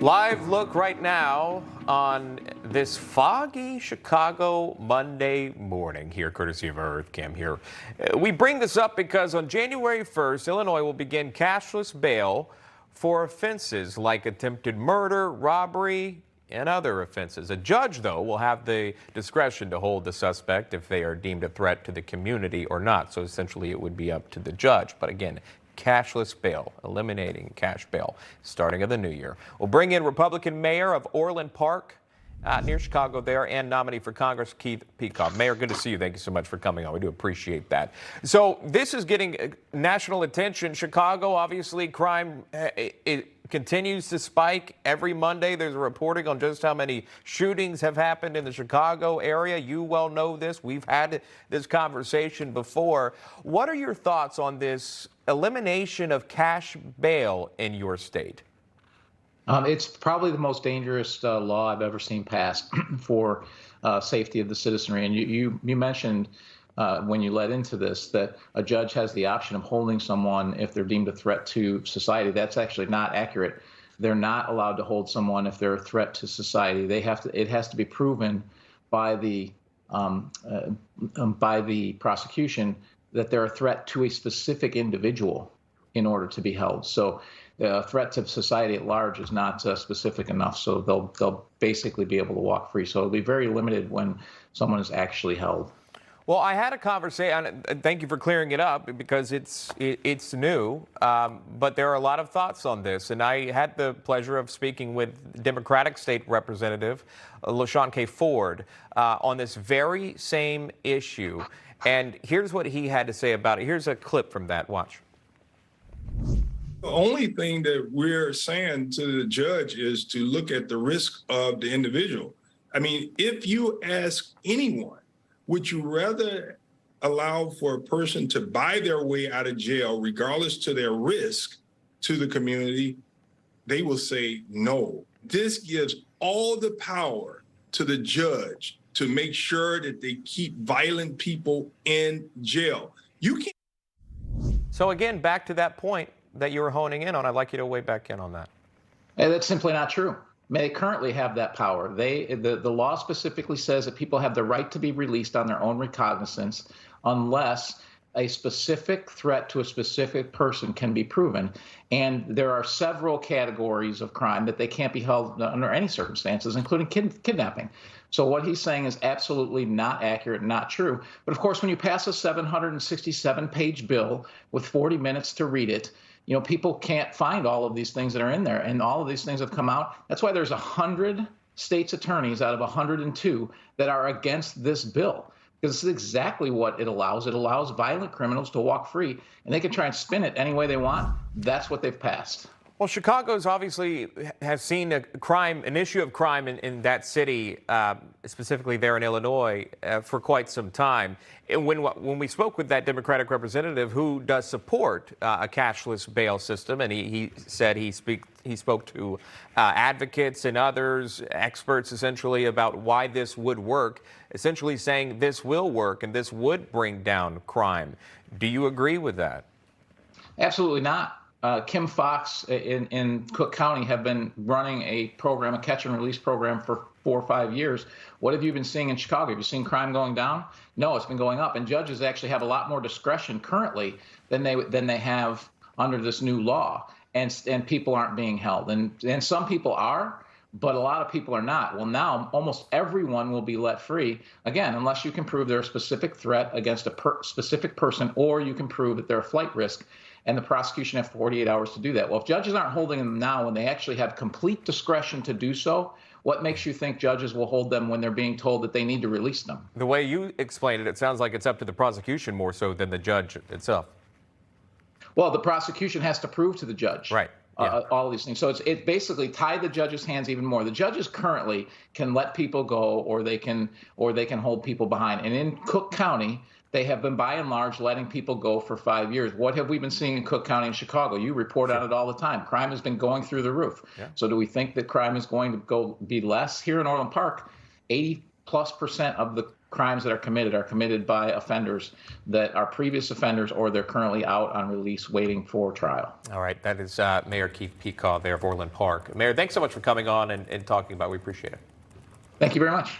Live look right now on this foggy Chicago Monday morning here, courtesy of our Earth Cam here. We bring this up because on January 1st, Illinois will begin cashless bail for offenses like attempted murder, robbery, and other offenses. A judge, though, will have the discretion to hold the suspect if they are deemed a threat to the community or not. So essentially, it would be up to the judge. But again, cashless bail, eliminating cash bail, starting of the new year. We'll bring in Republican Mayor of Orland Park, near Chicago there, and nominee for Congress, Keith Pekau. Mayor, good to see you. Thank you so much for coming on. We do appreciate that. So this is getting national attention. Chicago, obviously, crime it continues to spike. Every Monday there's a reporting on just how many shootings have happened in the Chicago area. You well know this. We've had this conversation before. What are your thoughts on this elimination of cash bail in your state? It's probably the most dangerous law I've ever seen passed for safety of the citizenry. And you mentioned when you led into this that a judge has the option of holding someone if they're deemed a threat to society. That's actually not accurate. They're not allowed to hold someone if they're a threat to society. It has to be proven by the prosecution that they're a threat to a specific individual in order to be held. So the threat to society at large is not specific enough. So they'll basically be able to walk free. So it'll be very limited when someone is actually held. Well, I had a conversation, and thank you for clearing it up because it's new, but there are a lot of thoughts on this. And I had the pleasure of speaking with Democratic State Representative LaShawn K. Ford on this very same issue. And here's what he had to say about it. Here's a clip from that. Watch. The only thing that we're saying to the judge is to look at the risk of the individual. I mean, if you ask anyone, would you rather allow for a person to buy their way out of jail, regardless to their risk to the community? They will say no. This gives all the power to the judge to make sure that they keep violent people in jail. You can't. So again, back to that point that you were honing in on, I'd like you to weigh back in on that. And that's simply not true. They currently have that power. The law specifically says that people have the right to be released on their own recognizance unless a specific threat to a specific person can be proven. And there are several categories of crime that they can't be held under any circumstances, including kidnapping. So what he's saying is absolutely not accurate, not true. But of course, when you pass a 767-page bill with 40 minutes to read it, you know, people can't find all of these things that are in there, and all of these things have come out. That's why there's 100 states' attorneys out of 102 that are against this bill, because this is exactly what it allows. It allows violent criminals to walk free, and they can try and spin it any way they want. That's what they've passed. Well, Chicago's obviously has seen an issue of crime in that city, specifically there in Illinois, for quite some time. And when we spoke with that Democratic representative who does support a cashless bail system, and he said he spoke to advocates and others, experts essentially, about why this would work, essentially saying this will work and this would bring down crime. Do you agree with that? Absolutely not. Kim Fox in Cook County have been running a program, a catch and release program, for 4 or 5 years. What have you been seeing in Chicago? Have you seen crime going down? No, it's been going up. And judges actually have a lot more discretion currently than they have under this new law. And people aren't being held. And some people are, but a lot of people are not. Well, now almost everyone will be let free, again, unless you can prove they're a specific threat against a specific person, or you can prove that they're a flight risk. And the prosecution have 48 hours to do that. Well, if judges aren't holding them now when they actually have complete discretion to do so, what makes you think judges will hold them when they're being told that they need to release them? The way you explained it, it sounds like it's up to the prosecution more so than the judge itself. Well, the prosecution has to prove to the judge. Right. Yeah. All of these things. So it basically tied the judge's hands even more. The judges currently can let people go, or they can hold people behind. And in Cook County, they have been, by and large, letting people go for 5 years. What have we been seeing in Cook County and Chicago? You report on it all the time. Crime has been going through the roof. Yeah. So do we think that crime is going to be less? Here in Orland Park, 80+% of the crimes that are committed by offenders that are previous offenders or they're currently out on release waiting for trial. All right, that is Mayor Keith Pekau there of Orland Park. Mayor, thanks so much for coming on and talking about it. We appreciate it. Thank you very much.